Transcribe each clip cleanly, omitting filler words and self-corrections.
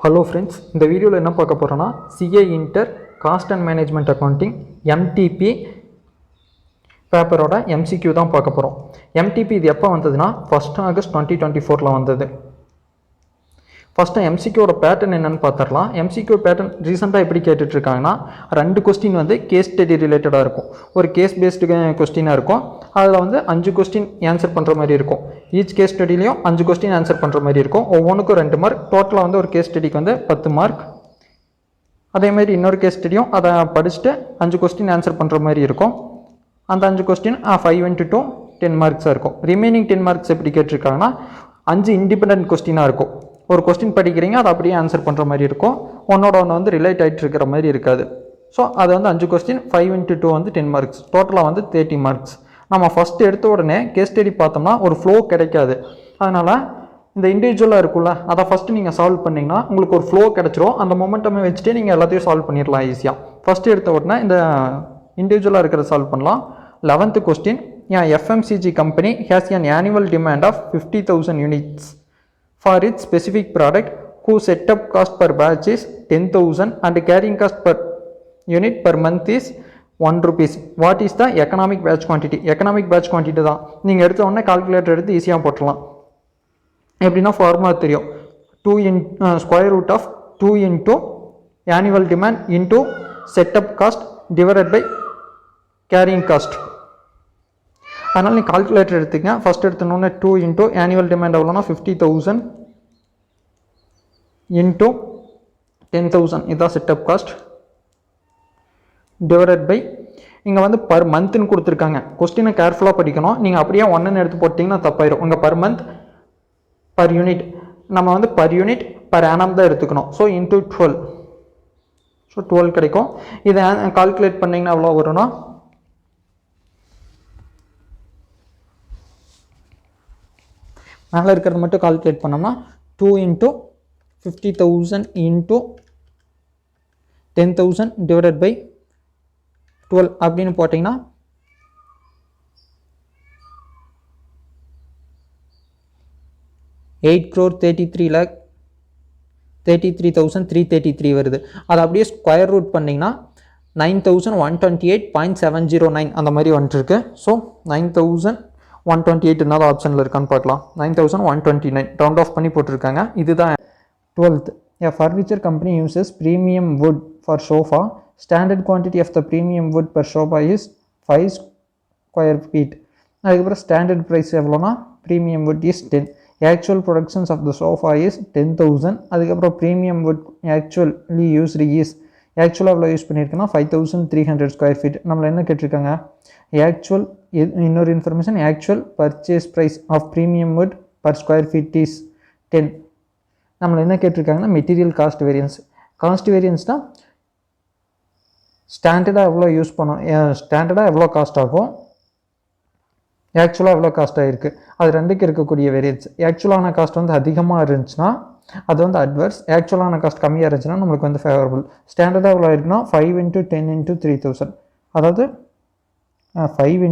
Hello friends, இந்த வீடியோவில் என்ன பார்க்க போகிறோன்னா CA inter cost and management accounting MTP பேப்பரோட எம்சிக்யூ தான் பார்க்க போகிறோம். எம்டிபி இது எப்போ வந்ததுன்னா 1 ஆகஸ்ட் 2024 வந்தது. ஃபஸ்ட்டு எம்சிக்யூவோட பேட்டர்ன் என்னென்னு பார்த்துடலாம். எம்சிக்யூ பேட்டர்ன் ரீசெண்டாக எப்படி கேட்டுட்ருக்காங்கன்னா 2 கொஸ்டின் வந்து கேஸ் ஸ்டடி ரிலேட்டடாக இருக்கும். ஒரு கேஸ் பேஸ்டு கொஸ்டினாக இருக்கும். அதில் வந்து 5 கொஸ்டின் ஆன்சர் பண்ணுற மாதிரி இருக்கும். ஈச் கேஸ் ஸ்டடிலையும் 5 கொஸ்டின் ஆன்சர் பண்ணுற மாதிரி இருக்கும். ஒவ்வொன்றுக்கும் 2 மார்க். டோட்டலாக வந்து ஒரு கேஸ் ஸ்டடிக்கு வந்து 10 மார்க். அதேமாதிரி இன்னொரு கேஸ் ஸ்டடியும் அதை படிச்சுட்டு 5 கொஸ்டின் ஆன்சர் பண்ணுற மாதிரி இருக்கும். அந்த 5 கொஸ்டின் 5 × 2 10 மார்க்ஸாக இருக்கும். ரிமைனிங் 10 மார்க்ஸ் எப்படி கேட்டிருக்காங்கன்னா 5 இண்டிபெண்ட் கொஸ்டினாக இருக்கும். ஒரு கொஸ்டின் படிக்கிறீங்க, அதை அப்படியே ஆன்சர் பண்ணுற மாதிரி இருக்கும். ஒன்னோட ஒன்று வந்து ரிலேட் ஆகிட்டு இருக்கிற மாதிரி இருக்காது. ஸோ அது வந்து 5 கொஸ்டின் 5 × 2 வந்து 10 மார்க்ஸ். டோட்டலாக வந்து 30 மார்க்ஸ். நம்ம ஃபஸ்ட்டு எடுத்த உடனே கேஸ் ஸ்டடி பார்த்தோம்னா ஒரு ஃப்ளோ கிடைக்காது. அதனால் இந்த இண்டிவிஜுவலாக இருக்குல்ல, அதை ஃபஸ்ட்டு நீங்கள் சால்வ் பண்ணிங்கன்னா உங்களுக்கு ஒரு ஃப்ளோ கிடச்சிரும். அந்த மொமெண்டமே வச்சுட்டு நீங்கள் எல்லாத்தையும் சால்வ் பண்ணிடலாம் ஈஸியாக. ஃபஸ்ட்டு எடுத்த உடனே இந்த இண்டிவிஜுவலாக இருக்கிறத சால்வ் பண்ணலாம். 11th question, FMCG company has an annual demand of 50,000 units for its specific product whose setup cost per batch is 10,000 and carrying cost per unit per month is 1 rupees. What is the economic batch quantity? Economic batch quantity தான். நீங்கள் எடுத்த உடனே calculator எடுத்து ஈஸியாக போட்டுடலாம். எப்படின்னா formula தெரியும். 2 square root of 2 into annual demand into setup cost divided by carrying cost. அதனால் நீங்கள் கால்குலேட்டர் எடுத்துங்க. ஃபஸ்ட் எடுத்தோன்னே 2 into annual demand எவ்வளோனா 50,000 into 10,000 இதுதான் செட்டப் காஸ்ட் டிவைடட் பை இங்கே வந்து பர் மந்த்னு கொடுத்துருக்காங்க. கொஸ்டினை கேர்ஃபுல்லாக படிக்கணும். நீங்கள் அப்படியே 1ன்னு எடுத்து போட்டிங்கன்னா தப்பாயிரும். உங்கள் பர் மந்த் பர் யூனிட் நம்ம வந்து பர் யூனிட் பர் ஆனம் தான் எடுத்துக்கணும். So into 12. ஸோ 12 கிடைக்கும். இதை கால்குலேட் பண்ணிங்கன்னா எவ்வளோ வரும்னா மேலே இருக்கிறது மட்டும் கால்குலேட் பண்ணோம்னா 2 into 50,000 into 10,000 divided by 12 அப்படின்னு போட்டிங்கன்னா 8,33,33,333 வருது. அதை அப்படியே ஸ்கொயர் ரூட் பண்ணிங்கன்னா 9,128.709 அந்த மாதிரி வந்துட்டுருக்கு. ஸோ 9,128 என்னது ஆப்ஷனில் இருக்கான்னு பார்க்கலாம். 9,129 ரவுண்ட் ஆஃப் பண்ணி போட்டிருக்காங்க. இதுதான் 12th. A furniture company uses premium wood for sofa. Standard quantity of the premium wood per sofa is 5 square feet. அதுக்கப்புறம் ஸ்டாண்டர்ட் ப்ரைஸ் எவ்வளோனா premium wood is 10. Actual productions of the sofa is 10,000. அதுக்கப்புறம் premium wood actually used is ஆக்சுவலாக எவ்வளோ use பண்ணியிருக்குன்னா 5,300 square feet. நம்மளை என்ன கேட்டிருக்காங்க? Actual இன்னொரு information, actual purchase price of premium wood per square feet is 10. நம்மளை என்ன கேட்டிருக்காங்கன்னா மெட்டீரியல் காஸ்ட் வேரியன்ஸ். காஸ்ட் வேரியன்ஸ்னால் ஸ்டாண்டர்டாக எவ்வளோ யூஸ் பண்ணோம், ஸ்டாண்டர்டாக எவ்வளோ காஸ்ட் ஆகும், ஆக்சுவலாக எவ்வளோ காஸ்ட் ஆகிருக்கு, அது ரெண்டுக்கு இருக்கக்கூடிய வேரியன்ஸ். ஆக்சுவலான காஸ்ட் வந்து அதிகமாக இருந்துச்சுன்னா அது வந்து அட்வர்ஸ். ஆக்சுவலான காஸ்ட் கம்மியாக இருந்துச்சுன்னா நம்மளுக்கு வந்து ஃபேவரபுள். ஸ்டாண்டர்டாக எவ்வளோ இருக்குன்னா 5 × 10 × 3,000, அதாவது 5 ×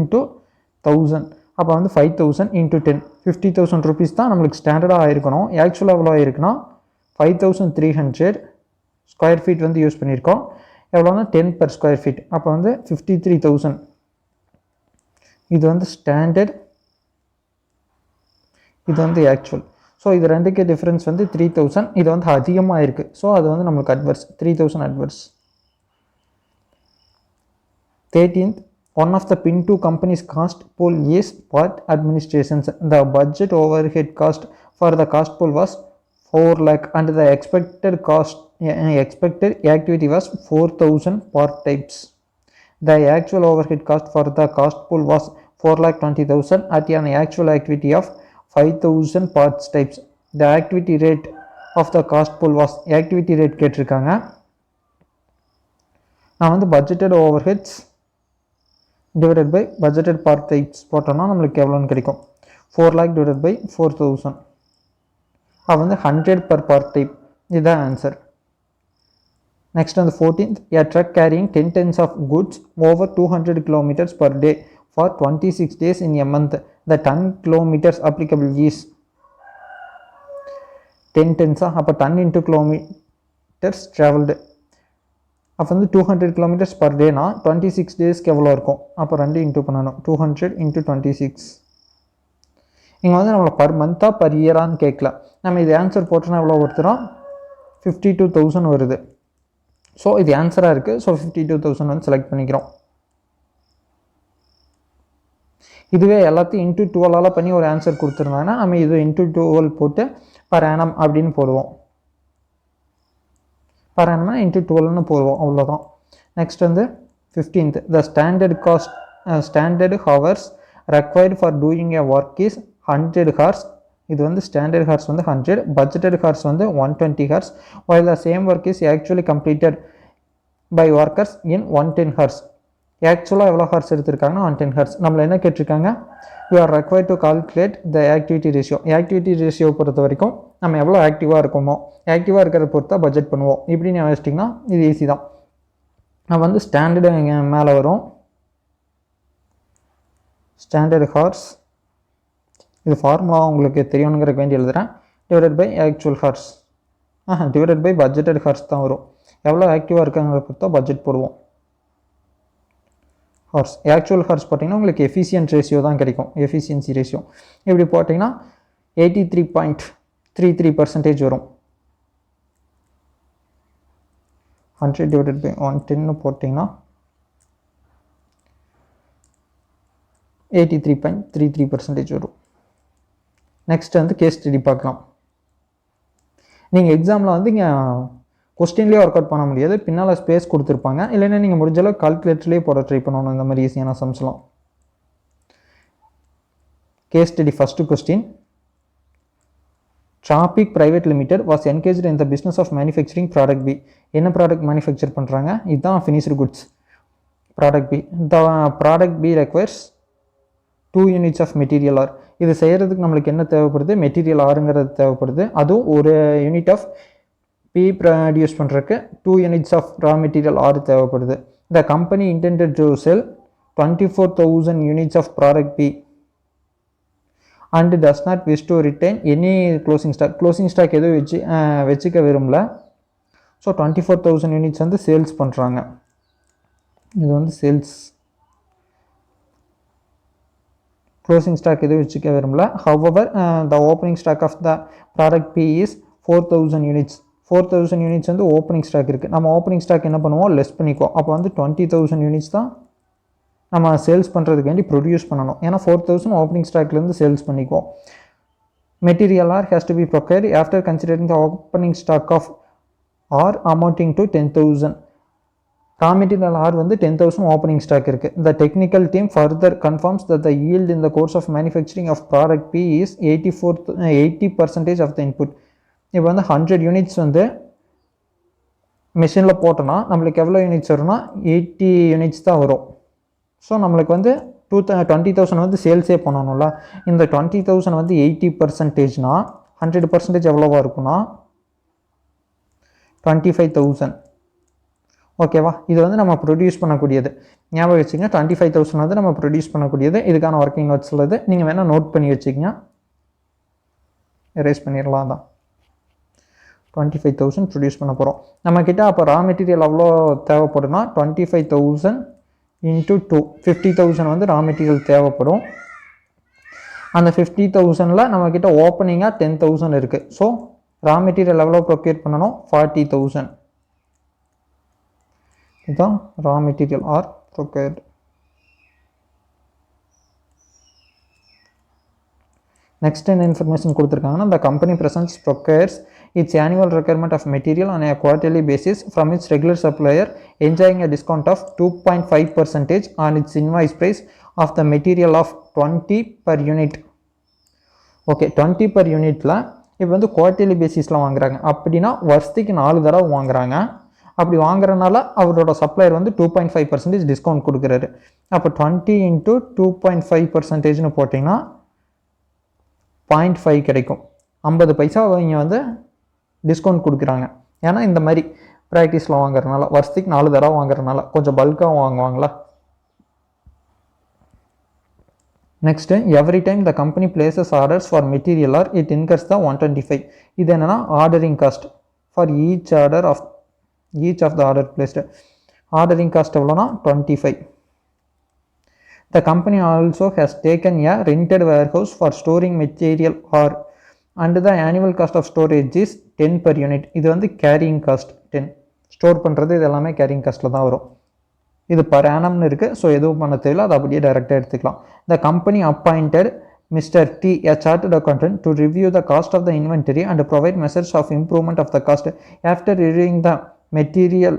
1,000. அப்போ வந்து 5,000 × 10 50,000 ருபீஸ் தான் நம்மளுக்கு ஸ்டாண்டர்டாக ஆகிருக்கணும். ஆக்சுவலாக எவ்வளோ ஆகிருக்குன்னா 5,300 ஸ்கொயர் ஃபீட் வந்து யூஸ் பண்ணியிருக்கோம். எவ்வளோனா 10 per ஸ்கொயர் ஃபீட். அப்போ வந்து 53,000. இது வந்து ஸ்டாண்டர்ட், இது வந்து ஆக்சுவல். ஸோ இது ரெண்டுக்கு டிஃப்ரென்ஸ் வந்து 3,000. இது வந்து அதிகமாக இருக்குது. ஸோ அது வந்து நம்மளுக்கு adverse. 3,000 adverse. 13th. One of the PIN2 company's cost pool is part administrations. The budget overhead cost for the cost pool was 4 lakh and the expected activity was 4,000 part types. The actual overhead cost for the cost pool was 4,20,000 at an actual activity of 5,000 parts types. The activity rate of the cost pool was activity rate கேட்டிருக்காங்க. நான் வந்து budgeted overheads divided by budgeted part types போட்டோம்னா நம்மளுக்கு எவ்வளோன்னு கிடைக்கும்? 4 lakh divided by 4,000. அது வந்து 100 per part type. இதுதான் ஆன்சர். நெக்ஸ்ட் வந்து 14th. A truck carrying 10 tons of goods over 200 kilometers per day for 26 days in a month. The ton kilometers applicable is 10 tons. அப்போ ton into kilometres travelled. அப்போ வந்து 200 kilometres per டேனா 26 டேஸ்க்கு எவ்வளோ இருக்கும்? அப்போ 2 into பண்ணணும். 200 into 26. இங்கே வந்து நம்மளை பர் மந்த்தாக பர் இயரான்னு கேட்கல. நம்ம இது ஆன்சர் போட்டோன்னா எவ்வளோ ஒருத்தரும் 52,000 வருது. ஸோ இது ஆன்சராக இருக்குது. ஸோ 52,000 வந்து செலக்ட் பண்ணிக்கிறோம். இதுவே எல்லாத்தையும் இன்ட்டு 12 பண்ணி ஒரு ஆன்சர் கொடுத்துருந்தாங்கன்னா நம்ம இது இன்ட்டு 12 போட்டு பர் ஆனம் அப்படின்னு போடுவோம். பர் ஆனம்னா இன்ட்டு 12ன்னு போடுவோம், அவ்வளோதான். நெக்ஸ்ட் வந்து 15th, the standard hours required for doing a work is 100 hours. இது வந்து ஸ்டாண்டர்ட் ஹார்ஸ் வந்து 100, பட்ஜெட்டட் ஹார்ஸ் வந்து 120 hours, while the same work is actually completed by workers in 110 hours. ஆக்சுவலாக எவ்வளோ ஹார்ஸ் எடுத்திருக்காங்கன்னா 110 ஹார்ஸ். நம்மளை என்ன கேட்டிருக்காங்க? You are required to calculate the activity ratio. Activity ratio பொறுத்த வரைக்கும் நம்ம எவ்வளோ ஆக்டிவாக இருக்கோமோ, ஆக்டிவாக இருக்கிறத பொறுத்தா பட்ஜெட் பண்ணுவோம். இப்படி நீங்கள் வச்சிட்டிங்கன்னா இது ஈஸி தான். நம்ம வந்து ஸ்டாண்டர்டு இங்கே மேலே வரும், ஸ்டாண்டர்ட் ஹார்ஸ். இது ஃபார்முலா உங்களுக்கு தெரியணுங்கிற வேண்டி எழுதுகிறேன். Divided by actual hours, divided by budgeted hours தான் வரும். எவ்வளோ ஆக்டிவாக இருக்காங்கிறத பொறுத்தா பட்ஜெட் போடுவோம். ஹார்ஸ் ஆக்சுவல் ஹார்ஸ் போட்டிங்கன்னா உங்களுக்கு எஃபிஷியன்ட் ரேஷியோ தான் கிடைக்கும், எஃபிஷியன்சி ரேஷியோ. இப்படி போட்டிங்கன்னா 83.33% வரும். 100 டிவைடட் பை 110 போட்டிங்கன்னா 83.33% வரும். நெக்ஸ்ட் வந்து கேஸ் ஸ்டடி பார்க்கலாம். நீங்கள் எக்ஸாமில் வந்து இங்கே கொஸ்டின்லேயே ஒர்க் அவுட் பண்ண முடியாது, பின்னால் ஸ்பேஸ் கொடுத்துருப்பாங்க. இல்லைன்னா நீங்கள் முடிஞ்சளவு கால்குலேட்டர்லேயே போட ட்ரை பண்ணணும் இந்த மாதிரி ஈஸியான சம்ஸ்லாம். Case study first question. Tropic private limited was engaged in the business of manufacturing product P. என்ன ப்ராடக்ட் மேனுஃபேக்சர் பண்ணுறாங்க? இதுதான் finished goods product P. The product P requires 2 units of material R. இது செய்கிறதுக்கு நம்மளுக்கு என்ன தேவைப்படுது? மெட்டீரியல் ஆருங்கிறது தேவைப்படுது. அதுவும் ஒரு யூனிட் ஆஃப் பி ப்ரொடியூஸ் பண்ணுறதுக்கு 2 units of raw material R தேவைப்படுது. The company intended to sell 24,000 units of product P and does not wish to retain any closing stock. Closing stock எதுவும் வச்சுக்க விரும்பல. ஸோ 24,000 யூனிட்ஸ் வந்து sales பண்ணுறாங்க. இது வந்து sales. Closing stock எதுவும் வச்சுக்க விரும்பல. However the opening stock of the product B is 4,000 units. 4,000 units வந்து ஓப்பனிங் ஸ்டாக் இருக்குது. நம்ம ஓப்பனிங் ஸ்டாக் என்ன பண்ணுவோம்? லெஸ் பண்ணிக்குவோம். அப்போ வந்து 20,000 யூனிட்ஸ் தான் நம்ம சேல்ஸ் பண்ணுறதுக்கு வேண்டி ப்ரொடியூஸ் பண்ணணும். ஏன்னா 4,000 ஓப்பனிங் ஸ்டாக்லேருந்து சேல்ஸ் பண்ணிக்குவோம். Material are has to be procured after considering the opening stock of are amounting to 10,000. Raw material are வந்து 10,000 ஓப்பனிங் ஸ்டாக் இருக்குது. The technical team further confirms that the yield in the course of manufacturing of product B is 80% of the input. இப்போ வந்து 100 units வந்து மிஷினில் போட்டோன்னா நம்மளுக்கு எவ்வளோ units வரும்னா 80 யூனிட்ஸ் தான் வரும். ஸோ நம்மளுக்கு வந்து 20,000 வந்து சேல்ஸே பண்ணணும்ல. இந்த 20,000 வந்து 80%னா 100% எவ்வளோவா இருக்குன்னா 25,000. ஓகேவா? இது வந்து நம்ம ப்ரொடியூஸ் பண்ணக்கூடியது. ஞாபகம் வச்சுக்கங்க, 25,000 வந்து நம்ம ப்ரொடியூஸ் பண்ணக்கூடியது. இதுக்கான ஒர்க்கிங் நோட்ஸ் உள்ளது, நீங்கள் வேணால் நோட் பண்ணி வச்சுக்கங்க. எரேஸ் பண்ணிடலாம். தான் 25,000 ப்ரொடியூஸ் பண்ண போகிறோம். நம்மக்கிட்ட அப்போ ரா மெட்டீரியல் அவ்வளோ தேவைப்படும்னா 25,000 இன்ட்டு 2 50,000 வந்து ரா மெட்டீரியல் தேவைப்படும். அந்த 50,000ல் நம்மக்கிட்ட ஓப்பனிங்காக 10,000 இருக்குது. ஸோ ரா மெட்டீரியல் எவ்வளோ ப்ரொக்யூர் பண்ணணும்? 40,000. இதுதான் ரா மெட்டீரியல் ஆர் ப்ரொக்யூர்டு. நெக்ஸ்ட் என்ன இன்ஃபர்மேஷன் கொடுத்துருக்காங்கன்னா, the company presents procures its annual requirement of material on a quarterly basis from its regular supplier, enjoying a discount of 2.5% on its invoice price of the material of 20 per unit. Okay, 20 per யூனிட்டில் இப்போ வந்து quarterly பேசிஸில் வாங்குறாங்க. அப்படின்னா வருஷத்துக்கு 4 தடவை வாங்குறாங்க. அப்படி வாங்குறதுனால அவரோட சப்ளையர் வந்து 2.5% டிஸ்கவுண்ட் கொடுக்குறாரு. அப்போ 20 இன்ட்டு 2.5%ன்னு போட்டிங்கன்னா 0.5 கிடைக்கும். 50 பைசா அவங்க வந்து டிஸ்கவுண்ட் கொடுக்குறாங்க. ஏன்னா இந்த மாதிரி ப்ராக்டிஸில் வாங்குறதுனால, வருஷத்துக்கு 4 தடவை வாங்குறதுனால கொஞ்சம் பல்காக வாங்குவாங்களா. Next, every time the company places orders for material R it incurs the 125. இது என்னென்னா ordering cost for each order of each of the order placed. Ordering cost எவ்வளோனா 25. The company also has taken a rented warehouse for storing material or and the annual cost of storage is 10 per unit. இது வந்து carrying cost 10. Store பண்ணுறது இது எல்லாமே carrying காஸ்ட்டில் தான் வரும். இது per annumனு இருக்குது. ஸோ எதுவும் பண்ண தேவையில்லை, அதை அப்படியே டைரெக்டாக எடுத்துக்கலாம். The company appointed Mr. T, a chartered accountant, to review the cost of the inventory and provide measures of improvement of the cost. After reviewing the material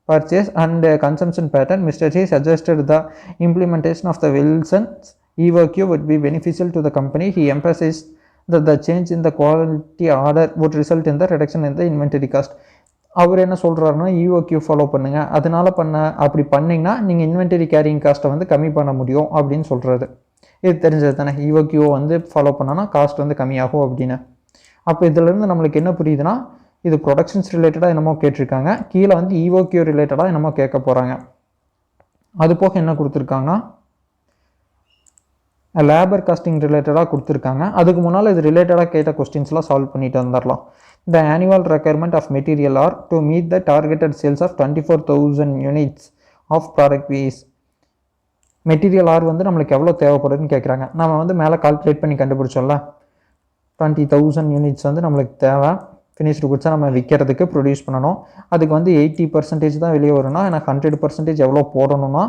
purchase and consumption pattern, Mr. T suggested the implementation of the Wilson's EOQ would be beneficial to the company. He emphasized that the change in the quality order would result in the reduction in the inventory cost. அவர் என்ன சொல்கிறாருன்னா, EOQ follow பண்ணுங்கள், அதனால் அப்படி பண்ணிங்கன்னா நீங்கள் inventory carrying காஸ்ட்டை வந்து கம்மி பண்ண முடியும் அப்படின்னு சொல்கிறாரு. இது தெரிஞ்சது தானே, EOQ வந்து ஃபாலோ பண்ணோன்னா காஸ்ட் வந்து கம்மியாகும் அப்படின்னு. அப்போ இதிலேருந்து நம்மளுக்கு என்ன புரியுதுன்னா, இது ப்ரொடக்ஷன்ஸ் ரிலேட்டடாக என்னமோ கேட்டிருக்காங்க, கீழே வந்து EOQ ரிலேட்டடாக என்னமோ கேட்க போகிறாங்க. அது போக என்ன கொடுத்துருக்காங்கன்னா, லேபர் காஸ்டிங் ரிலேட்டடாக கொடுத்துருக்காங்க. அதுக்கு முன்னால் இது ரிலேட்டடாக கேட்ட கொஸ்டின்ஸ்லாம் சால்வ் பண்ணிட்டு வந்துடலாம். The annual requirement of material are to meet the targeted sales of 24,000 units of product piece. Material are வந்து நம்மளுக்கு எவ்வளோ தேவைப்படுதுன்னு கேட்குறாங்க. நம்ம வந்து மேலே கால்குலேட் பண்ணி கண்டுபிடிச்சோம்ல, 20,000 யூனிட்ஸ் வந்து நம்மளுக்கு தேவை. ஃபினிஷ்டு குட்ஸாக நம்ம விற்கிறதுக்கு ப்ரொடியூஸ் பண்ணணும். அதுக்கு வந்து 80% தான் வெளியே வரும்னா எனக்கு 100% எவ்வளோ போடணும்னா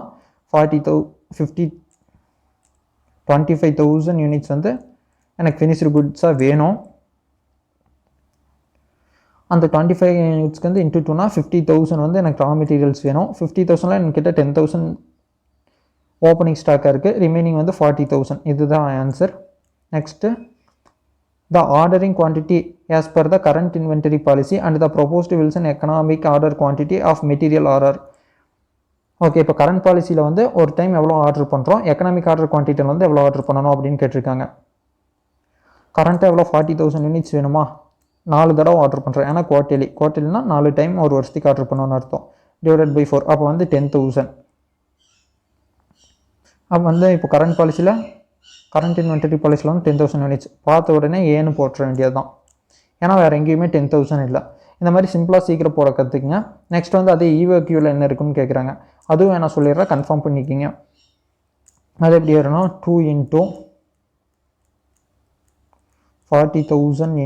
25,000 யூனிட்ஸ் வந்து எனக்கு ஃபினிஷ்டு குட்ஸாக வேணும். அந்த 25 யூனிட்ஸ்க்கு வந்து இன்ட்டு 2னா 50,000 வந்து எனக்கு ரா மெட்டீரியல்ஸ் வேணும். 50,000ல் என்கிட்ட 10,000 ஓப்பனிங் ஸ்டாக்காக இருக்குது, ரிமைனிங் வந்து 40,000. இதுதான் answer. Next, the ordering quantity as per the current inventory policy and the proposed Wilson economic order quantity of material order. Okay, இப்போ கரண்ட் பாலிசியில் வந்து ஒரு டைம் எவ்வளோ ஆர்டர் பண்ணுறோம், எக்கனாமிக் ஆர்டர் குவான்டிட்டியில் வந்து எவ்வளோ ஆர்டர் பண்ணணும் அப்படின்னு கேட்டிருக்காங்க. கரண்ட்டாக எவ்வளோ 40,000 யூனிட்ஸ் வேணுமா, 4 தடவை ஆர்டர் பண்ணுறேன். ஏன்னா குவார்டர்லினா 4 டைம் ஒரு வருஷத்துக்கு ஆர்டர் பண்ணணும்னு அர்த்தம். டிவைடட் பை 4, அப்போ வந்து 10,000. அப்போ வந்து இப்போ கரண்ட் பாலிசியில், கரண்ட் இன்வென்டரி பாலிசியில் வந்து 10,000 யூனிட்ஸ் பார்த்த உடனே ஏன்னு போட்டுற வேண்டியது தான். ஏன்னா வேறு எங்கேயுமே 10,000 இல்லை. இந்த மாதிரி சிம்பிளாக சீக்கிரம் போட கற்றுக்குங்க. நெக்ஸ்ட் வந்து அதே EOQவில் என்ன இருக்குன்னு கேட்குறாங்க, அதுவும் நான் சொல்லிடுறேன், கன்ஃபார்ம் பண்ணிக்கிங்க. அது எப்படி வரும்னா 2 × 40,000 ×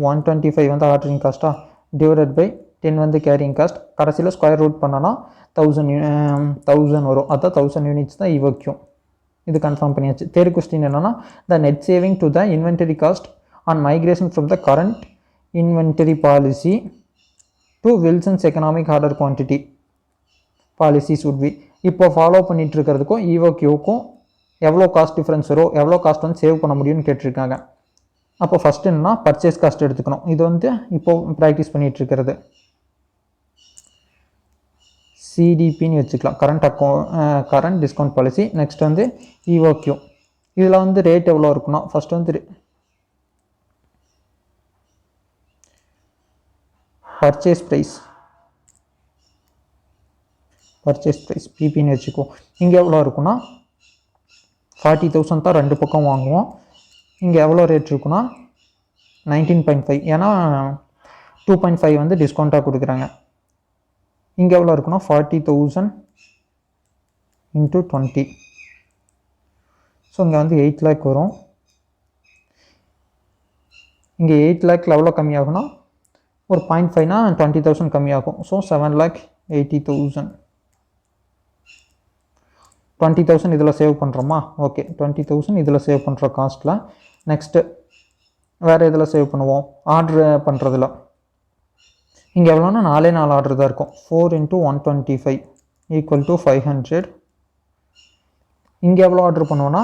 125 வந்து ஆர்டரிங் காஸ்ட்டாக, டிவைடட் பை 10 வந்து கேரிங் காஸ்ட். கடைசியில் ஸ்கொயர் ரூட் பண்ணோன்னா 1000 வரும். அதான் 1000 யூனிட்ஸ் தான் EOQ. இது கன்ஃபார்ம் பண்ணியாச்சு. தேர்ட் கொஸ்டின் என்னன்னா, the net saving to the inventory cost on migration from the current inventory policy to Wilson's economic order quantity policies would be. இப்போ follow பண்ணிட்டு இருக்கிறதுக்கும் EOQக்கும் எவ்வளோ காஸ்ட் டிஃப்ரென்ஸ் வரும், எவ்வளோ காஸ்ட் வந்து சேவ் பண்ண முடியும்னு கேட்டிருக்காங்க. அப்போ ஃபஸ்ட்டு என்னன்னா பர்ச்சேஸ் காஸ்ட் எடுத்துக்கணும். இது வந்து இப்போது ப்ராக்டிஸ் பண்ணிகிட்டு இருக்கிறது CDPன்னு வச்சுக்கலாம், கரண்ட் டிஸ்கவுண்ட் பாலிசி. நெக்ஸ்ட் வந்து EOQ. இதில் வந்து ரேட் எவ்வளோ இருக்குன்னா, ஃபஸ்ட் வந்து பர்ச்சேஸ் ப்ரைஸ் PPன்னு வச்சுக்கோ. இங்கே எவ்வளோ இருக்குன்னா 40,000 தான் ரெண்டு பக்கம் வாங்குவோம். இங்கே எவ்வளோ ரேட் இருக்குன்னா 19.5, ஏன்னா 2.5 வந்து டிஸ்கவுண்ட்டாக கொடுக்குறாங்க. இங்கே எவ்வளோ இருக்குன்னா 40,000 × 20. ஸோ இங்கே வந்து 8 lakh வரும். இங்கே 8 lakhல எவ்வளோ கம்மியாகும்னா ஒரு 0.5னா 20,000 கம்மியாகும். ஸோ 7,80,000. 20,000 இதில் சேவ் பண்ணுறோமா? ஓகே, 20,000 இதில் சேவ் பண்ணுற காஸ்ட்டில். நெக்ஸ்ட்டு வேறு இதில் சேவ் பண்ணுவோம், ஆர்டர் பண்ணுறதுல. இங்கே எவ்வளோன்னா 4 ஆர்டர் தான் இருக்கும். 4 × 125 = 500. இங்கே எவ்வளோ ஆர்டர் பண்ணுவோன்னா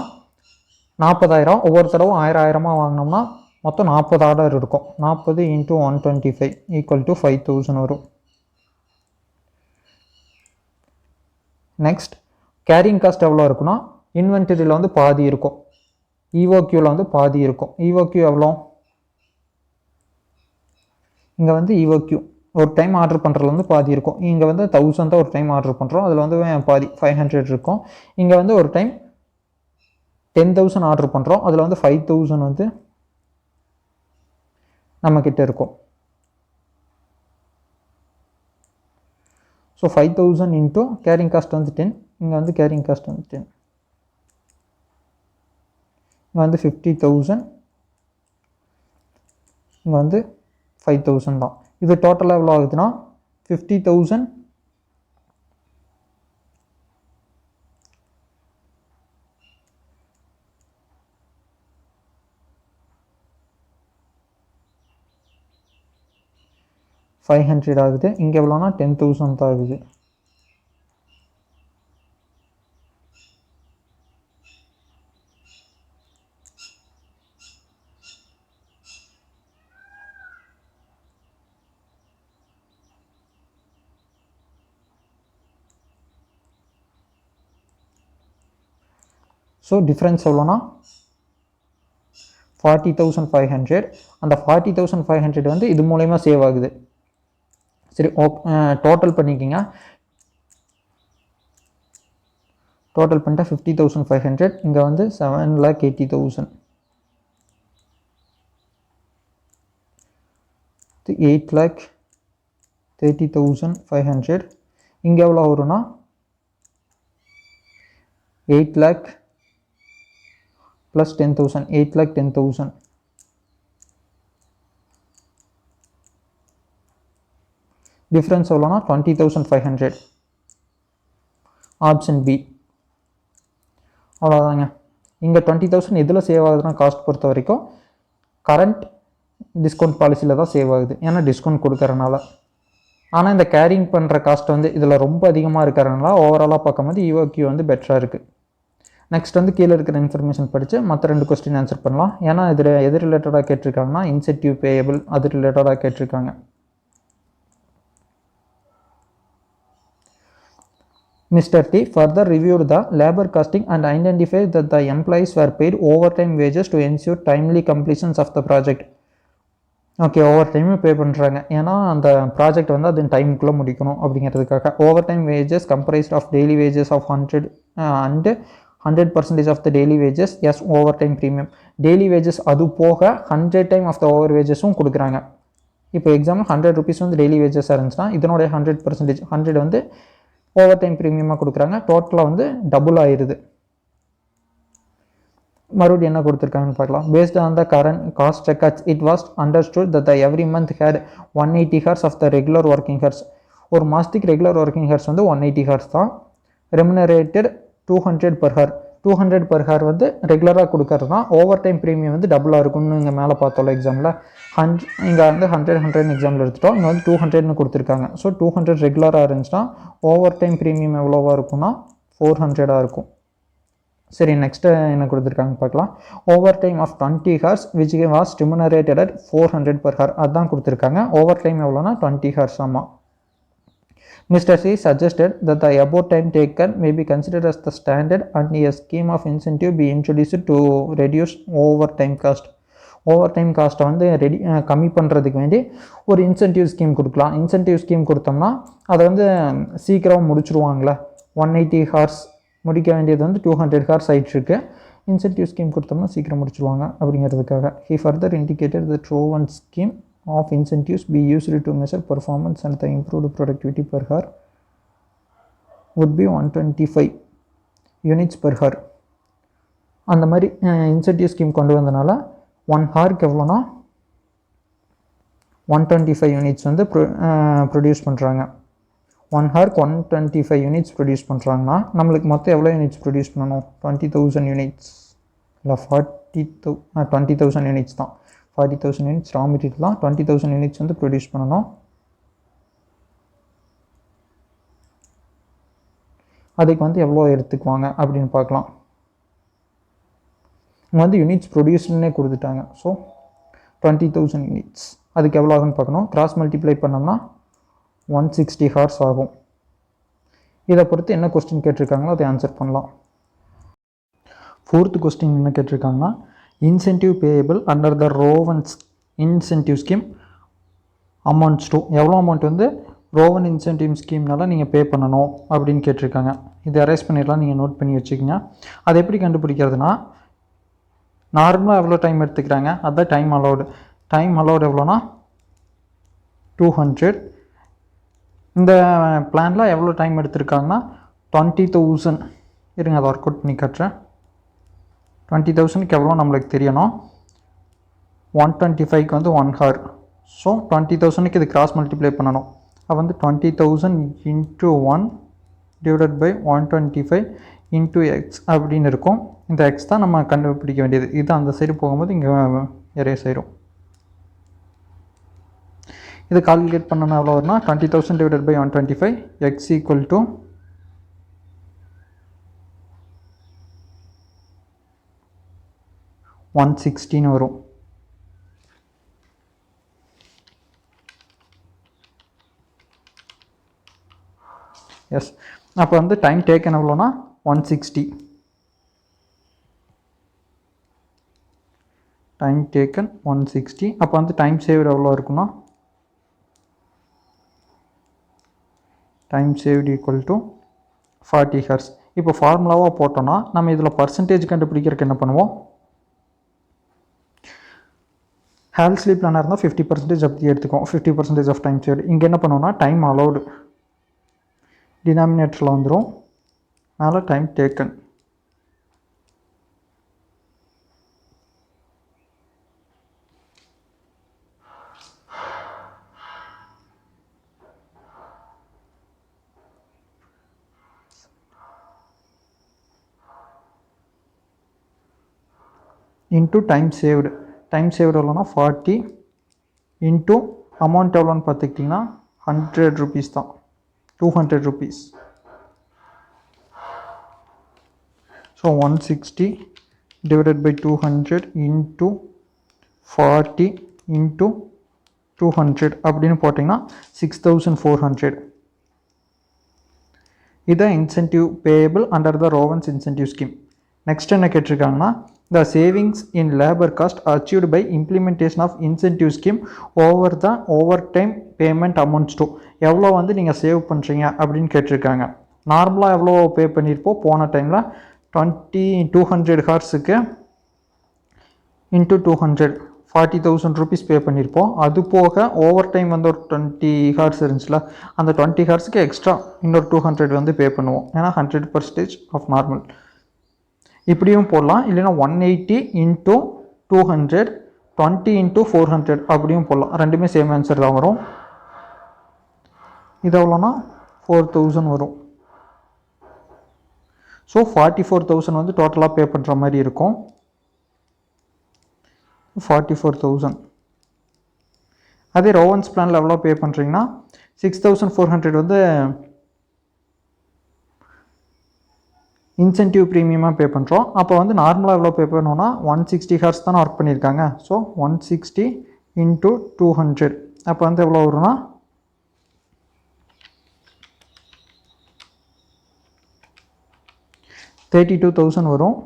40,000. ஒவ்வொரு தடவை 1000 வாங்கினோம்னா மொத்தம் 40 ஆர்டர் இருக்கும். 40 × 125 = 5,000 வரும். நெக்ஸ்ட் கேரிங் காஸ்ட் எவ்வளோ இருக்குன்னா, இன்வென்டரியில் வந்து பாதி இருக்கும், EOQவில் வந்து பாதி இருக்கும். EOQ எவ்வளோ, இங்கே வந்து EOQ ஒரு டைம் ஆர்டர் பண்ணுறதுல வந்து பாதி இருக்கும். இங்கே வந்து 1000 தான் ஒரு டைம் ஆர்டர் பண்ணுறோம், அதில் வந்து பாதி 500 இருக்கும். இங்கே வந்து ஒரு டைம் 10,000 ஆர்டர் பண்ணுறோம், அதில் வந்து 5,000 வந்து நம்மக்கிட்ட இருக்கும். ஸோ 5000 இன்ட்டு கேரிங் காஸ்ட் வந்து 10, இங்கே வந்து கேரிங் காஸ்ட் வந்து 10, இங்கே வந்து 50,000, இங்கே வந்து 5,000 தான். இது டோட்டலாக எவ்வளோ ஆகுதுன்னா 50,000 500 ஆகுது. இங்கே எவ்வளோனா 10,000 தான் ஆகுது. ஸோ டிஃப்ரென்ஸ் எவ்வளோனா 40,500. அந்த 40,500 வந்து இது மூலயமா சேவ் ஆகுது. சரி, டோட்டல் பண்ணிக்கிங்க. டோட்டல் பண்ணிட்டா 50,500, இங்கே வந்து 7,80,000, 8,30,500. இங்கே எவ்வளோ வரும்னா 8 lakh plus 10,000, 8,10,000. டிஃப்ரென்ஸ் எவ்வளோனா 20,500. Option B. அவ்வளோதாங்க. இங்கே 20,000 எதில் சேவ் ஆகுதுன்னா காஸ்ட் பொறுத்த வரைக்கும் கரண்ட் டிஸ்கவுண்ட் பாலிசியில் தான் சேவ் ஆகுது, ஏன்னா டிஸ்கவுண்ட் கொடுக்கறனால. ஆனால் இந்த கேரிங் பண்ணுற காஸ்ட் வந்து இதில் ரொம்ப அதிகமாக இருக்கிறனால ஓவராலாக பார்க்கும்போது ஈஓக்யூ வந்து பெட்டராக இருக்குது. நெக்ஸ்ட் வந்து கீழே இருக்கிற இன்ஃபர்மேஷன் படித்து மற்ற 2 கொஸ்டின் ஆன்சர் பண்ணலாம். ஏன்னா இதில் எது ரிலேட்டடாக கேட்டிருக்காங்கன்னா இன்சென்டிவ் பேயபிள் அது ரிலேட்டடாக கேட்டிருக்காங்க. Mr. T further reviewed the labor costing and identified that the employees were paid overtime wages to ensure timely completions of the project. Okay, over time pay பண்ணுறாங்க, ஏன்னா அந்த ப்ராஜெக்ட் வந்து அது டைமுக்குள்ளே முடிக்கணும் அப்படிங்கிறதுக்காக. Over time wages comprised of daily wages of 100 and 100% of the daily wages as over time premium. Daily wages அது போக 100 டைம் ஆஃப் த ஓவர் வேஜஸும் கொடுக்குறாங்க. இப்போ எக்ஸாம்பிள் 100 rupees வந்து டெய்லி வேஜஸாக இருந்துச்சுன்னா இதனுடைய 100%, 100 வந்து ஓவர் டைம் ப்ரீமியமாக கொடுக்குறாங்க. டோட்டலாக வந்து டபுள் ஆயிடுது. மறுபடியும் என்ன கொடுத்துருக்காங்கன்னு பார்க்கலாம். Based on the current cost records it was understood that every month had 180 hours of the regular working hours. ஒரு மாதத்துக்கு ரெகுலர் ஒர்க்கிங் ஹவர்ஸ் வந்து 180 hours தான். ரெமுனரேட்டட் 200 per hour. 200 per hour வந்து ரெகுலராக கொடுக்கறது தான். ஓவர் டைம் ப்ரீமியம் வந்து டபுளாக இருக்கும்னு இங்கே மேலே பார்த்தோம்ல எக்ஸாமில். இங்கே வந்து 100 எக்ஸாம்பிள் எடுத்துட்டோம், இங்கே வந்து 200ன்னு கொடுத்துருக்காங்க. ஸோ 200 ரெகுலராக இருந்துச்சுன்னா ஓவர் டைம் ப்ரீமியம் எவ்வளோவா இருக்கும்னா 400 இருக்கும். சரி, நெக்ஸ்ட்டு என்ன கொடுத்துருக்காங்க பார்க்கலாம். Over time of 20 hours which was remunerated at 400 per hour அதுதான் கொடுத்துருக்காங்க. ஓவர் டைம் எவ்வளோனா 20 hours. ஆமாம். Mr. C suggested that the above time taken may be considered as the standard and a scheme of incentive be introduced to reduce overtime cost. Overtime காஸ்ட்டை வந்து கம்மி பண்ணுறதுக்கு வேண்டி ஒரு இன்சென்டிவ் ஸ்கீம் கொடுக்கலாம். Incentive scheme கொடுத்தோம்னா அதை வந்து சீக்கிரம் முடிச்சுருவாங்களே. 180 hours முடிக்க வேண்டியது வந்து 200 hours ஆகிட்டுருக்கு. இன்சென்டிவ் ஸ்கீம் கொடுத்தோம்னா சீக்கிரம் முடிச்சுருவாங்க அப்படிங்கிறதுக்காக. He further indicated that Rowan scheme of incentives be used to measure performance and the improved productivity per hour would be 125 units per hour. அந்த மாதிரி இன்சென்டிவ் ஸ்கீம் கொண்டு வந்தனால 1 ஹவருக்கு எவ்வளோனா 125 யூனிட்ஸ் வந்து ப்ரொடியூஸ் பண்ணுறாங்க. 1 ஹவருக்கு 125 யூனிட்ஸ் ப்ரொடியூஸ் பண்ணுறாங்கன்னா நம்மளுக்கு மொத்தம் எவ்வளோ யூனிட்ஸ் ப்ரொடியூஸ் பண்ணணும்? 20,000 யூனிட்ஸ் இல்லை 20,000 யூனிட்ஸ் தான். 40,000 யூனிட்ஸ் ரா மெட்டீரியல் தான். 20,000 யூனிட்ஸ் வந்து ப்ரொடியூஸ் பண்ணணும். அதுக்கு வந்து எவ்வளோ எடுத்துக்குவாங்க அப்படின்னு பார்க்கலாம். வந்து யூனிட்ஸ் ப்ரொடியூஸ்னே கொடுத்துட்டாங்க. ஸோ 20,000 யூனிட்ஸ் அதுக்கு எவ்வளோ ஆகுன்னு பார்க்கணும். கிராஸ் மல்டிப்ளை பண்ணோம்னா 160 hours ஆகும். இதை பொறுத்து என்ன கொஸ்டின் கேட்டிருக்காங்களோ அதை ஆன்சர் பண்ணலாம். 4th கொஸ்டின் என்ன கேட்டிருக்காங்கன்னா incentive payable under the Rowan's incentive scheme amounts to. எவ்வளோ அமௌண்ட் வந்து ரோவன் இன்சென்டிவ் ஸ்கீம்னால நீங்கள் பே பண்ணணும் அப்படின்னு கேட்டிருக்காங்க. இதை அரைஸ் பண்ணிடலாம், நீங்கள் நோட் பண்ணி வச்சுக்கோங்க. அதை எப்படி கண்டுபிடிக்கிறதுனா நார்மலாக எவ்வளோ டைம் எடுத்துக்கிறாங்க அதுதான் டைம் அலௌடு. டைம் அலௌடு எவ்வளோனா 200 இந்த பிளானில் எவ்வளோ டைம் எடுத்திருக்காங்கன்னா 20,000. இருங்க அதை ஒர்க் அவுட் பண்ணி காட்டுறேன். 20,000க்கு எவ்வளோ நம்மளுக்கு தெரியணும். 125க்கு வந்து 1 hour. ஸோ 20,000க்கு இது கிராஸ் மல்டிப்ளை பண்ணணும். அது வந்து 20,000 into 1 divided by 125 into x அப்படின்னு இருக்கும். இந்த எக்ஸ் தான் நம்ம கண்டுபிடிக்க வேண்டியது. இது அந்த சைடு போகும்போது இங்கே எரேஸ் ஆயிரும். இது கால்குலேட் பண்ணணும் எவ்வளோ வரும்னா 20,000 divided by 125 x equal to 160 வரும். எஸ், அப்போ வந்து டைம் டேக்கன் எவ்வளோனா 160. Time taken 160. அப்போ வந்து டைம் சேவ்டு எவ்வளோ இருக்குன்னா time saved equal to 40 hours. இப்போ ஃபார்முலாவாக போட்டோன்னா நம்ம இதில் பர்சன்டேஜ் கண்டுபிடிக்கிறதுக்கு என்ன பண்ணுவோம். ஹேல்ஸ்லி பிளானாக இருந்தால் 50% அப்படி எடுத்துக்கும். 50% ஆஃப் டைம் சேவ்டு. இங்கே என்ன பண்ணுவோம்னா டைம் அலௌடு டினாமினேட்டரில் வந்துடும். அதனால் time taken into time saved. Time saved எவ்வளோனா 40 இன்ட்டு அமௌண்ட் எவ்வளோன்னு பார்த்துக்கிட்டிங்கன்னா 100 rupees தான். 200 rupees. So 160 divided by 200 into 40 into 200 அப்படின்னு போட்டிங்கன்னா 6,400. இதான் incentive payable under the Rowan's incentive scheme. Next என்ன கேட்டிருக்காங்கன்னா the savings in labor cost achieved by implementation of incentive scheme over the overtime payment amounts to எவ்வளோ வந்து நீங்கள் save பண்ணுறீங்க அப்படின்னு கேட்டிருக்காங்க. நார்மலாக எவ்வளோ பே பண்ணியிருப்போம் போன டைமில் 200 ஹார்ஸுக்கு இன்ட்டு 200 40,000 rupees பே பண்ணியிருப்போம். அது போக ஓவர் டைம் வந்து ஒரு 20 ஹார்ஸ் இருந்துச்சுல, அந்த 20 ஹார்ஸுக்கு எக்ஸ்ட்ரா இன்னொரு 200 வந்து பே பண்ணுவோம். ஏன்னா 100% ஆஃப் நார்மல். இப்படியும் போடலாம். இல்லைன்னா 180 இன்ட்டு 200 20 இன்ட்டு 400 அப்படியும் போடலாம். ரெண்டுமே சேம் ஆன்சர் தான் வரும். இது எவ்வளோனா 4,000 வரும். ஸோ 44,000 வந்து டோட்டலாக பே பண்ணுற மாதிரி இருக்கும். 44,000. அதே ரோவன்ஸ் பிளானில் எவ்வளோ பே பண்ணுறீங்கன்னா 6,400 வந்து இன்சென்டிவ் ப்ரீமியமாக பே பண்ணுறோம். அப்போ வந்து நார்மலாக எவ்வளோ பே பண்ணோன்னா 160 ஹார்ஸ் தானே ஒர்க் பண்ணியிருக்காங்க. ஸோ 160 இன்ட்டு 200 அப்போ வந்து எவ்வளோ வரும்னா 32,000 வரும்.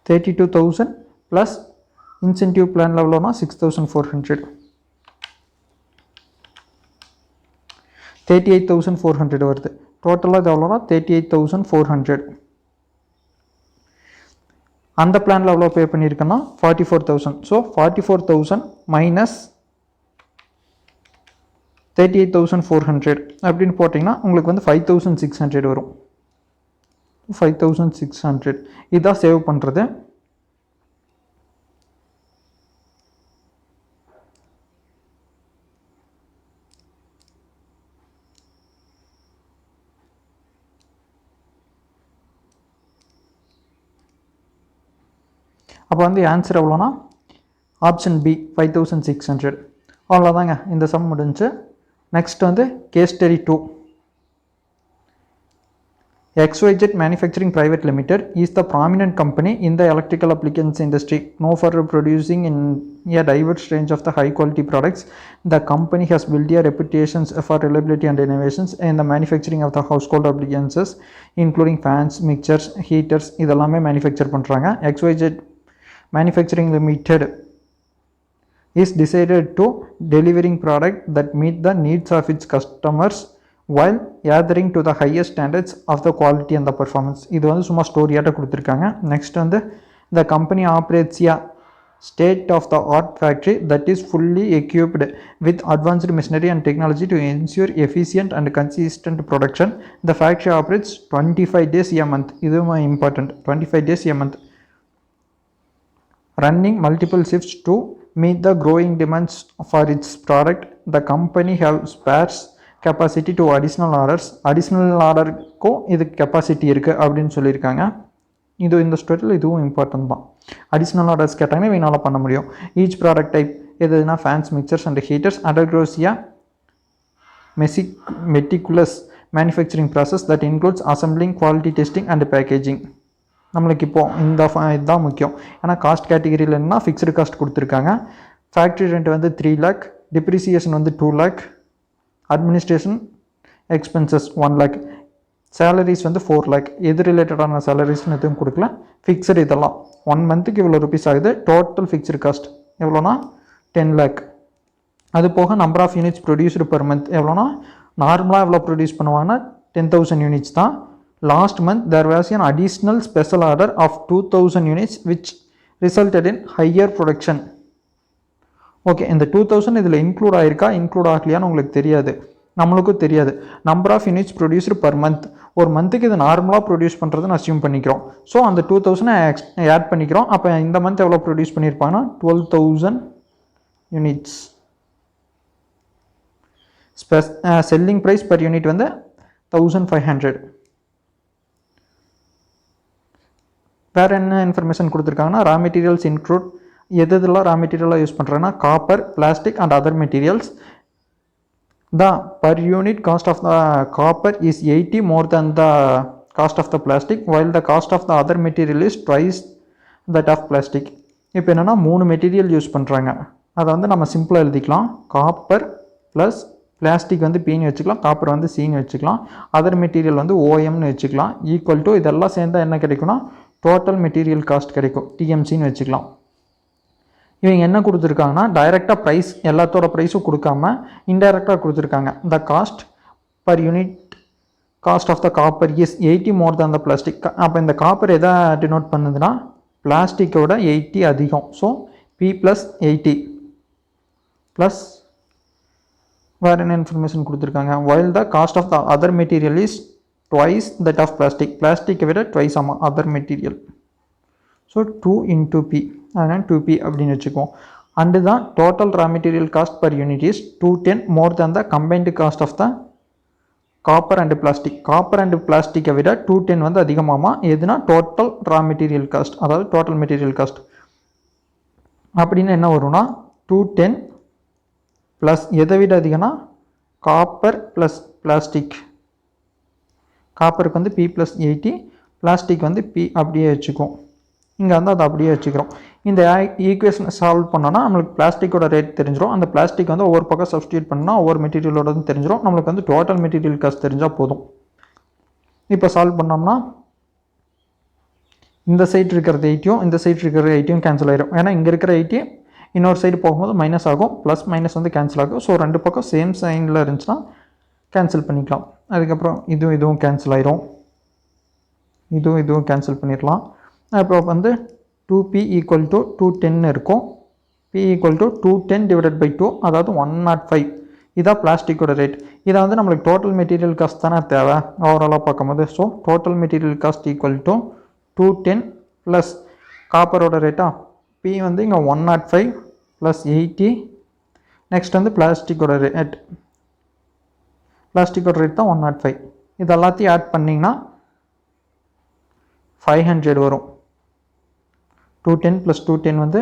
32,000 ப்ளஸ் இன்சென்டிவ் பிளானில் எவ்வளோனா 6,400. 38,400 வருது. டோட்டலாக இது எவ்வளோனா 38,400. அந்த பிளானில் எவ்வளோ பே பண்ணியிருக்கேன்னா 44,000. ஸோ 44,000 மைனஸ் 38,400 அப்படின்னு போட்டிங்கன்னா உங்களுக்கு வந்து 5,600 வரும். 5,600 இதுதான் சேவ் பண்ணுறது. அப்போ வந்து ஆன்சர் எவ்வளோனா ஆப்ஷன் பி 5,600. அவ்வளோதாங்க, இந்த சம் முடிஞ்சு. நெக்ஸ்ட் வந்து case study 2. XYZ Manufacturing Private Limited is the prominent company in the electrical appliance industry, known for producing in a diverse range of the high quality products. The company has built a reputation for reliability and innovations in the manufacturing of the household appliances, including fans, mixers, heaters. இதெல்லாமே manufacture பண்ணுறாங்க. XYZ Manufacturing Limited is decided to delivering product that meet the needs of its customers while adhering to the highest standards of the quality and the performance. இது வந்து சும்மா ஸ்டோரியாட்ட கொடுத்துருக்காங்க. Next வந்து the company operates a state of the art factory that is fully equipped with advanced machinery and technology to ensure efficient and consistent production. The factory operates 25 days a month. இதுவும் important. 25 days a month, running multiple shifts to meet the growing demands for its product. The company have spares capacity to additional orders. additional orderக்கும் இது capacity இருக்குது அப்படின்னு சொல்லியிருக்காங்க. இது இந்த ஸ்டோரியில் இதுவும் important தான். அடிஷ்னல் ஆர்டர்ஸ் கேட்டாங்கன்னா இவங்களால பண்ண முடியும். ஈச் ப்ராடக்ட் டைப் எதுனா fans, mixtures and heaters. Undergoes meticulous manufacturing process that includes assembling, quality testing and packaging. நம்மளுக்கு இப்போது இந்த இதுதான் முக்கியம். ஏன்னா காஸ்ட் கேட்டகிரியில் என்ன ஃபிக்ஸ்டு காஸ்ட் கொடுத்துருக்காங்க. ஃபேக்ட்ரி ரெண்ட் வந்து 3 lakh, டிப்ரிசியேஷன் வந்து 2 lakh, administration expenses 1 lakh, salaries வந்து 4 lakh. எது ரிலேட்டடான சேலரிஸ்னு எதுவும் கொடுக்கல. ஃபிக்ஸடு இதெல்லாம் 1 monthக்கு இவ்வளோ ருபீஸ் ஆகுது. டோட்டல் ஃபிக்ஸ்டு காஸ்ட் எவ்வளோனா 10 lakh. அது போக number of units produced per month எவ்வளோனா, நார்மலாக எவ்வளோ ப்ரொடியூஸ் பண்ணுவாங்கன்னா 10,000 யூனிட்ஸ் தான். Last month there was an additional special order of 2,000 units which resulted in higher production. Okay, இந்த 2,000 இதில் இன்க்ளூட் ஆகிருக்கா இன்க்ளூட் ஆகலையான்னு உங்களுக்கு தெரியாது, நம்மளுக்கும் தெரியாது. Number of units produced per month, ஒரு மந்த்துக்கு இது நார்மலாக ப்ரொடியூஸ் பண்ணுறதுன்னு அசியூம் பண்ணிக்கிறோம். ஸோ அந்த 2,000 ஆட் பண்ணிக்கிறோம். அப்போ இந்த மந்த் எவ்வளோ ப்ரொடியூஸ் பண்ணியிருப்பாங்கன்னா 12,000 units. Selling price per unit வந்து 1,500. வேறு என்ன இன்ஃபர்மேஷன் கொடுத்துருக்காங்கன்னா, ரா மெட்டீரியல்ஸ் இன்க்ளூட் எதெல்லாம் ரா மெட்டீரியலாக யூஸ் பண்ணுறேன்னா copper, plastic and other materials. The per unit cost of the copper is 80 more than the cost of the plastic, while the cost of the other material is twice that of plastic. இப்போ என்னென்னா 3 material use பண்ணுறாங்க. அதை வந்து நம்ம சிம்பிளாக எழுதிக்கலாம். Copper plus plastic வந்து பின்னு வச்சுக்கலாம், காப்பர் வந்து சின்னு வச்சுக்கலாம், அதர் மெட்டீரியல் வந்து ஓஎம்னு வச்சுக்கலாம். ஈக்குவல் டு இதெல்லாம் சேர்ந்தால் என்ன கிடைக்கும்னா டோட்டல் மெட்டீரியல் காஸ்ட் கிடைக்கும், டிஎம்சின்னு வச்சுக்கலாம். இவங்க என்ன கொடுத்துருக்காங்கன்னா டைரெக்டாக ப்ரைஸ் எல்லாத்தோட ப்ரைஸும் கொடுக்காம இன்டைரக்டாக கொடுத்துருக்காங்க. The cost per unit cost of the copper is 80 more than the plastic. அப்போ இந்த காப்பர் எதை டினோட் பண்ணுதுன்னா பிளாஸ்டிக்கோட 80 அதிகம். ஸோ பி ப்ளஸ் 80 ப்ளஸ் வேறு என்ன இன்ஃபர்மேஷன் கொடுத்துருக்காங்க. While the cost of the other material is twice that of plastic. பிளாஸ்டிக்கை விட ட்வைஸ் ஆமாம் other material. So 2 into P, அதனால் 2P அப்படின்னு வச்சுக்குவோம். அண்டு தான் total raw material cost per unit is 210 more than the combined cost of the copper and plastic. Copper and பிளாஸ்டிக்கை விட 210 வந்து அதிகமாகமா. எதுனா டோட்டல் ரா மெட்டீரியல் காஸ்ட், அதாவது டோட்டல் மெட்டீரியல் காஸ்ட் அப்படின்னு என்ன வரும்னா 210 ப்ளஸ் எதை விட அதிகம்னா காப்பர் ப்ளஸ் பிளாஸ்டிக். காப்பருக்கு வந்து P ப்ளஸ் 80, பிளாஸ்டிக் வந்து P அப்படியே வச்சுக்குவோம். இங்கே வந்து அதை அப்படியே வச்சுக்கிறோம். இந்த ஈக்குவேஷனை சால்வ் பண்ணோன்னா நம்மளுக்கு பிளாஸ்டிக்கோட ரேட் தெரிஞ்சிடும். அந்த பிளாஸ்டிக் வந்து ஒவ்வொரு பக்கம் சப்ஸ்டியூட் பண்ணால் ஒவ்வொரு மெட்டீரியலோட தெரிஞ்சிடும். நம்மளுக்கு வந்து டோட்டல் மெட்டீரியல் காஸ்ட் தெரிஞ்சால் போதும். இப்போ சால்வ் பண்ணோம்னா இந்த சைடு இருக்கிறது 80யும் இந்த சைடு இருக்கிற 80யும் கேன்சல் ஆயிடும். ஏன்னா இங்கே இருக்கிற 80 இன்னொரு சைடு போகும்போது மைனஸ் ஆகும், ப்ளஸ் மைனஸ் வந்து கேன்சல் ஆகும். ஸோ ரெண்டு பக்கம் சேம் சைனில் இருந்துச்சுன்னா கேன்சல் பண்ணிக்கலாம். அதுக்கப்புறம் இதுவும் கேன்சல் ஆயிரும், இதுவும் கேன்சல் பண்ணிடலாம். அப்போ வந்து 2P ஈக்குவல் டு 210 இருக்கும். P equal to 210 divided by 2, அதாவது 105. இதான் பிளாஸ்டிக்கோட ரேட். இதை வந்து நம்மளுக்கு டோட்டல் மெட்டீரியல் காஸ்ட் தானே தேவை ஓவராலாக பார்க்கும்போது. So total material cost equal to 210 plus காப்பரோட ரேட்டா P வந்து இங்கே 105 ப்ளஸ் 80. நெக்ஸ்ட் வந்து பிளாஸ்டிக்கோட ரேட் தான் 105. இது எல்லாத்தையும் ஆட் பண்ணிங்கன்னா 500 வரும். 210 ப்ளஸ் 210 வந்து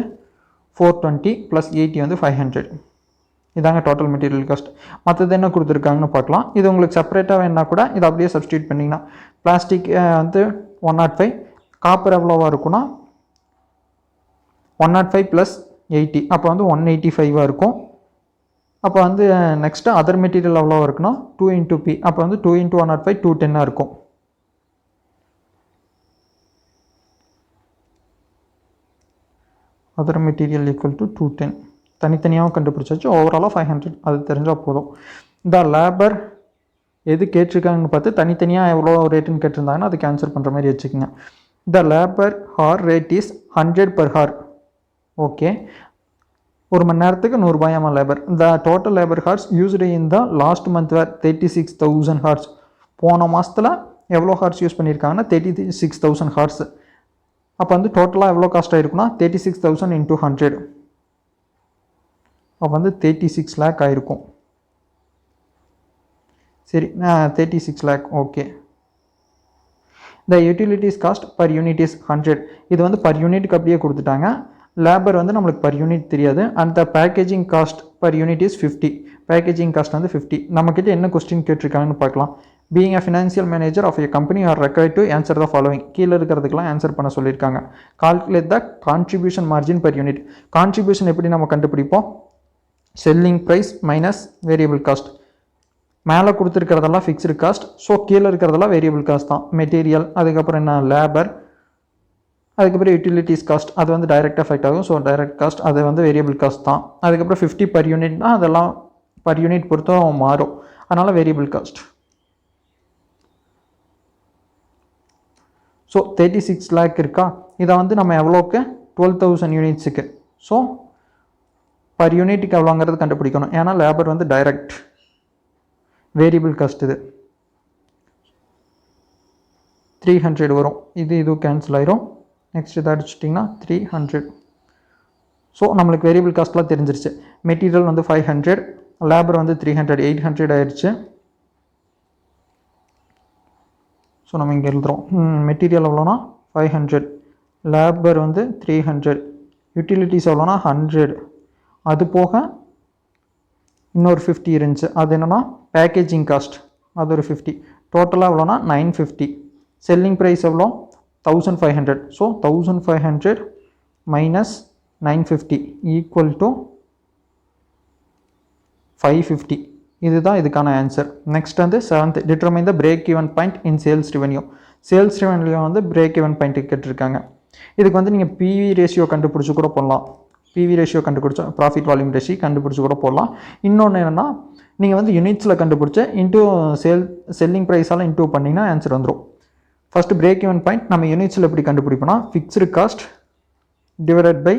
420 ப்ளஸ் 80 வந்து 500. இதாங்க டோட்டல் மெட்டீரியல் காஸ்ட். மற்றது என்ன கொடுத்துருக்காங்கன்னு பார்க்கலாம். இது உங்களுக்கு செப்பரேட்டாக வேணால் கூட இதை அப்படியே சப்ஸ்டியூட் பண்ணிங்கன்னா பிளாஸ்டிக் வந்து 105, காப்பர் எவ்வளோவா இருக்குன்னா 105 ப்ளஸ் 80, அப்போ வந்து 185 இருக்கும். அப்போ வந்து நெக்ஸ்ட்டு அதர் மெட்டீரியல் எவ்வளோவா இருக்குன்னா 2 into P, அப்போ வந்து 2 into 105 210 இருக்கும். அதர் மெட்டீரியல் ஈக்குவல் டு 210 தனித்தனியாகவும் கண்டுபிடிச்சாச்சு. ஓவராலாக 500 அது தெரிஞ்சால் போதும். இந்த லேபர் எது கேட்டிருக்காங்கன்னு பார்த்து தனித்தனியாக எவ்வளோ ரேட்டுன்னு கேட்டிருந்தாங்கன்னா அது கேன்சல் பண்ணுற மாதிரி வச்சுக்கோங்க. The labour hour rate is 100 per hour. Okay, ஒரு மணி நேரத்துக்கு 100 ரூபாயாமா labour. The total labour hours used in the last month were 36,000 hours. போன மாதத்தில் எவ்வளோ ஹார்ஸ் யூஸ் பண்ணியிருக்காங்கன்னா 36,000 ஹார்ஸ். அப்போ வந்து டோட்டலாக எவ்வளோ காஸ்ட் ஆகிருக்குன்னா 36,000 into 100. அப்போ வந்து 36 lakh ஆகிருக்கும். சரி, 36 lakh. Okay. The utilities cost per unit is 100. இது வந்து பர் யூனிட்டுக்கு அப்படியே கொடுத்துட்டாங்க. லேபர் வந்து நம்மளுக்கு பர் யூனிட் தெரியாது. And the packaging cost per unit is 50. Packaging cost வந்து 50. நம்மக்கிட்ட என்ன கொஸ்டின் கேட்டிருக்காங்கன்னு பார்க்கலாம். Being a financial manager of a company are required to answer the following. கீழே இருக்கிறதுக்கெல்லாம் ஆன்சர் பண்ண சொல்லியிருக்காங்க. Calculate the contribution margin per unit. Contribution எப்படி நம்ம கண்டுபிடிப்போம்? Selling price minus variable cost. மேலே கொடுத்துருக்கிறதெல்லாம் ஃபிக்ஸ்டு காஸ்ட். ஸோ கீழே இருக்கிறதெல்லாம் வேரியபிள் காஸ்ட் தான். மெட்டீரியல், அதுக்கப்புறம் என்ன லேபர், அதுக்கப்புறம் யூட்டிலிட்டிஸ் காஸ்ட், அது வந்து டைரக்ட் எஃபெக்ட் ஆகும். ஸோ டைரக்ட் காஸ்ட் அது வந்து வேரியபிள் காஸ்ட் தான். அதுக்கப்புறம் 50 பர் யூனிட்னா அதெல்லாம் பர் யூனிட் பொறுத்தும் மாறும். அதனால் வேரியபிள் காஸ்ட். ஸோ 36 lakh இருக்கா? இதை வந்து நம்ம எவ்வளோக்கு 12,000 யூனிட்ஸுக்கு. ஸோ பர் யூனிட்டுக்கு எவ்வளோங்கிறது கண்டுபிடிக்கணும். ஏன்னா லேபர் வந்து டைரக்ட், வேரியபிள் காஸ்ட் இது 300 வரும். இது கேன்சல் ஆயிரும். நெக்ஸ்ட் இதை அடிச்சிட்டிங்கன்னா 300. ஸோ நம்மளுக்கு வேரியபிள் காஸ்ட்லாம் தெரிஞ்சிருச்சு. மெட்டீரியல் வந்து 500, லேபர் வந்து 300, 800 ஆயிடுச்சு. ஸோ நம்ம இங்கே எழுதுகிறோம். மெட்டீரியல் எவ்வளோனா 500, லேபர் வந்து 300, யூட்டிலிட்டிஸ் எவ்வளோனா 100. அது போக இன்னொரு 50 இருந்துச்சு. அது என்னென்னா பேக்கேஜிங் காஸ்ட், அது ஒரு 50. டோட்டலாக எவ்வளோனா 950. செல்லிங் ப்ரைஸ் எவ்வளோ 1500. So 1500 minus 950 equal to 550. இதுதான் இதுக்கான ஆன்சர். நெக்ஸ்ட் வந்து 7th, determine the break even point in sales revenue. Sales revenue வந்து பிரேக் ஈவன் பாயிண்ட் கேட்டிருக்காங்க. இதுக்கு வந்து நீங்கள் பிவி ரேஷியோ கண்டுபிடிச்சி கூட போடலாம். பிவி ரேஷியோ கண்டுபிடிச்சா ப்ராஃபிட் வால்யூம் ரேஷியோ கண்டுபிடிச்சி கூட போடலாம். இன்னொன்று என்னென்னா, நீங்கள் வந்து யூனிட்ஸில் கண்டுபிடிச்ச இன்டூ செல்லிங் ப்ரைஸால் இன்டூ பண்ணிங்கன்னா ஆன்சர் வந்துடும். ஃபஸ்ட்டு பிரேக் ஈவன் பாயிண்ட் நம்ம யூனிட்ஸில் எப்படி கண்டுபிடிப்போம்னா, fixed cost divided by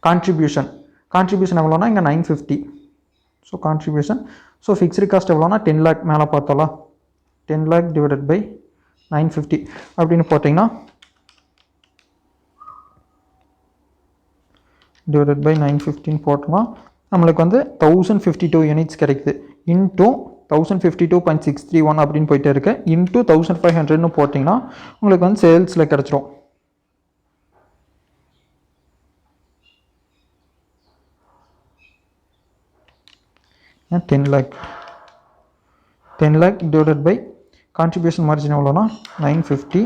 contribution. Contribution எவ்வளோனா இங்கே 950. So contribution. So fixed cost எவ்வளோனா 10 lakh. மேலே பார்த்தோம்லாம் 10 lakh டிவைடட் பை 950 அப்படின்னு போட்டிங்கன்னா டிவைடட் பை 950 போட்டோம்னா நம்மளுக்கு வந்து 1052 யூனிட்ஸ் கிடைக்குது. இன்டூ 1052.631 அப்படின்னு போயிட்டே இருக்கு. இன்டூ 1500ன்னு போட்டிங்கன்னா உங்களுக்கு வந்து சேல்ஸில் கிடச்சிரும். $10 lakh. 10 lakh divided by contribution margin எவ்வளோனா 950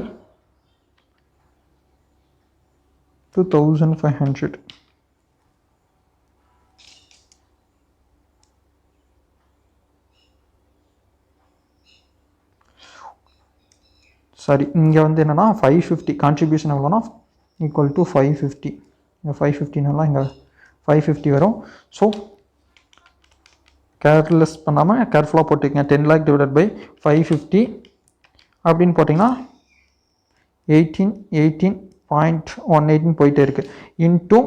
to 1500. சாரி, இங்கே வந்து என்னென்னா 550 கான்ட்ரிபியூஷன் எவ்வளோனா ஈக்குவல் டு 550. இங்கே 550னால இங்கே 550 வரும். ஸோ கேர்லெஸ் பண்ணாமல் கேர்ஃபுல்லாக போட்டுக்கங்க. 10 lakh டிவைடட் பை 550 அப்படின்னு போட்டிங்கன்னா 18.118 போயிட்டே இருக்குது. இன்டூ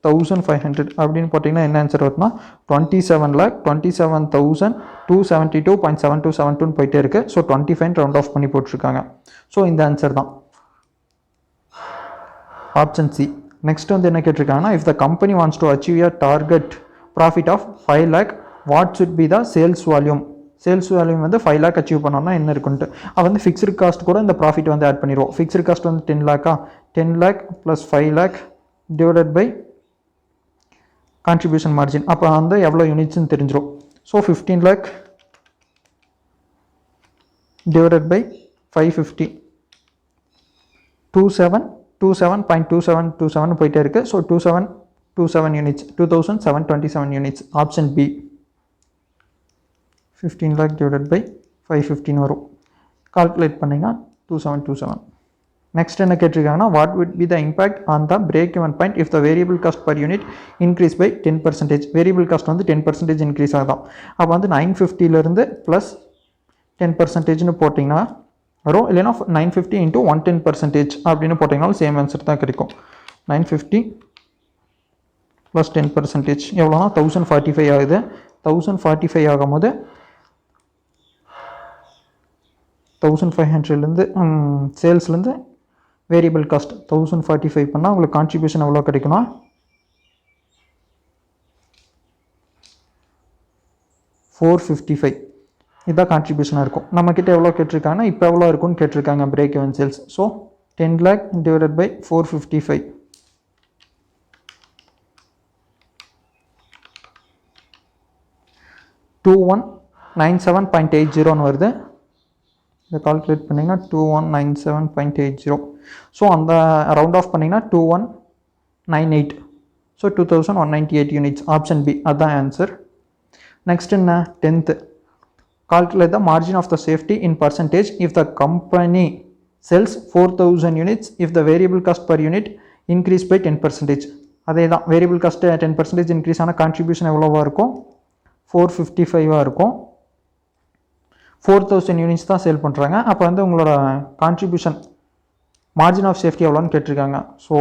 1500 அப்படின்னு போட்டிங்கன்னா என்ன ஆன்சர் வருதுன்னா 27,27,272.7272 போயிட்டே இருக்குது. ஸோ 25 ரவுண்ட் ஆஃப் பண்ணி போட்டிருக்காங்க. ஸோ இந்த ஆன்சர் தான் ஆப்ஷன் சி. நெக்ஸ்ட் வந்து என்ன கேட்டிருக்காங்கன்னா, if the company wants to achieve a target profit of 5 lakh, what should be the sales volume. Sales volume வந்து 5 lakh அச்சீவ் பண்ணோம்னா என்ன இருக்குன்ட்டு அது வந்து ஃபிக்ஸ்டு காஸ்ட் கூட இந்த ப்ராஃபிட் வந்து ஆட் பண்ணிடுவோம். ஃபிக்ஸ்டு காஸ்ட் வந்து 10 lakh. 10 lakh plus 5 lakh divided by contribution margin. அப்போ வந்து எவ்வளோ யூனிட்ஸ்னு தெரிஞ்சிடும். ஸோ 15 lakh டிவைடட் பை 550 27.2727 போயிட்டே இருக்குது. So 2727 units 2727 units. Option B 15 lakh divided by 515 வரும். கால்குலேட் பண்ணிங்கன்னா 2727. நெக்ஸ்ட் என்ன கேட்டிருக்காங்கன்னா, what would be the impact on the break even point if the variable cost per unit increase by 10%. Variable cost வந்து 10% increase ஆகும். அப்போ வந்து 950லேருந்து plus 10%ன்னு போட்டிங்கன்னா வரும். இல்லைன்னா 950 into 110% அப்படின்னு போட்டிங்கனாலும் சேம் ஆன்சர் தான் கிடைக்கும். 950 ப்ளஸ் 10% எவ்வளோனா 1045 ஆகுது. 1045 ஆகும்போது 1500லேருந்து சேல்ஸ்லேருந்து வேரியபிள் காஸ்ட் 1045 பண்ணால் உங்களுக்கு கான்ட்ரிபியூஷன் எவ்வளோ கிடைக்குன்னா 455. இதுதான் கான்ட்ரிபியூஷனாக இருக்கும். நம்மக்கிட்ட எவ்வளோ கேட்டிருக்காங்கன்னா இப்போ எவ்வளோ இருக்குன்னு கேட்டிருக்காங்க break even sales. So 10 lakh divided by 455. 2197.80 வருது. இதை கால்குலேட் பண்ணிங்கன்னா 2197.80. ஸோ அந்த ரவுண்ட் ஆஃப் பண்ணிங்கன்னா 2198. So 2198 units. ஆப்ஷன் பி அதுதான் ஆன்சர். நெக்ஸ்ட் என்ன 10th. Calculate the margin of the safety in percentage if the company sells 4000 units if the variable cost per unit increase by 10%. அதே தான் variable cost 10% increase ஆனால் contribution எவ்வளோவா இருக்கும் 455 இருக்கும். 4000 units தான் sale பண்ணுறாங்க. அப்போ வந்து உங்களோட கான்ட்ரிபியூஷன் மார்ஜின் ஆஃப் சேஃப்டி எவ்வளோன்னு கேட்டிருக்காங்க. ஸோ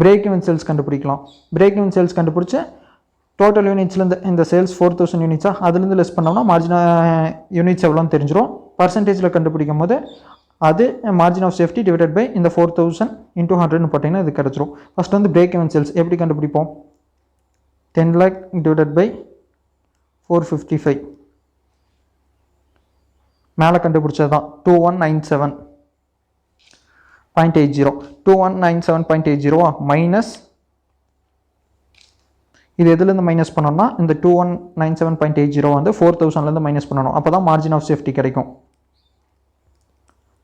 பிரேக் ஈவன் சேல்ஸ் கண்டுபிடிக்கலாம். பிரேக் ஈவன் சேல்ஸ் கண்டுபிடிச்சி டோட்டல் யூனிட்ஸ்லேருந்து இந்த சேல்ஸ் 4000 யூனிட்ஸாக அதுலேருந்து லெஸ் பண்ணோம்னா மார்ஜின் யூனிட்ஸ் எவ்வளோன்னு தெரிஞ்சிடும். பர்சன்டேஜில் கண்டுபிடிக்கும் போது அது margin of safety divided by இந்த 4000 into 100ன்னு போட்டிங்கன்னா இது கிடச்சிரும். ஃபஸ்ட் வந்து பிரேக் ஈவன் சேல்ஸ் எப்படி கண்டுபிடிப்போம் 10 lakh டிவைடட் பை 455. மேலே கண்டுபிடிச்சது தான் 2197.80. 2197.80 மைனஸ் இது எதுலேருந்து மைனஸ் பண்ணோம்னா இந்த 2197.80 வந்து 4000லேருந்து மைனஸ் பண்ணணும். அப்போ தான் மார்ஜின் ஆஃப் சேஃப்டி கிடைக்கும்.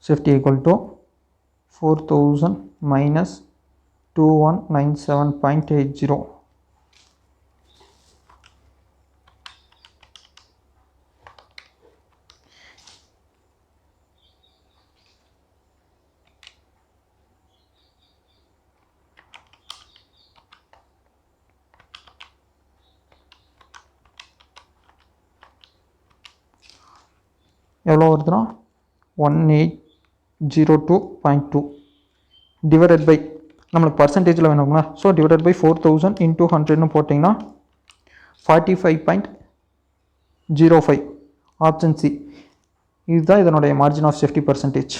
Safety equal to 4000 minus 2197.80. எவ்வளோ வருதுன்னா 1802.2 டிவைடட் பை நம்மளுக்கு பர்சன்டேஜில் வேணுங்களா. ஸோ டிவைடட் பை 4000 into 100ன்னு போட்டிங்கன்னா 45.05. ஆப்ஷன் சி இதுதான் இதனுடைய மார்ஜின் ஆஃப் சேஃப்டி பர்சன்டேஜ்.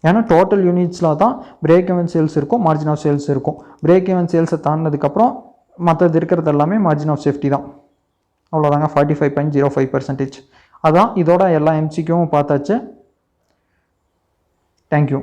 ஏன்னா டோட்டல் யூனிட்ஸில் தான் பிரேக் ஈவன் சேல்ஸ் இருக்கும், மார்ஜின் ஆஃப் சேல்ஸ் இருக்கும். பிரேக் ஈவன் சேல்ஸை தாண்டினதுக்கப்புறம் மற்றது இருக்கிறது எல்லாமே மார்ஜின் ஆஃப் சேஃப்டி தான். அவ்வளோதாங்க 45.05%. அதான் இதோட எல்லா எம்சிக்யூவும் பார்த்தாச்சு. தேங்க்யூ.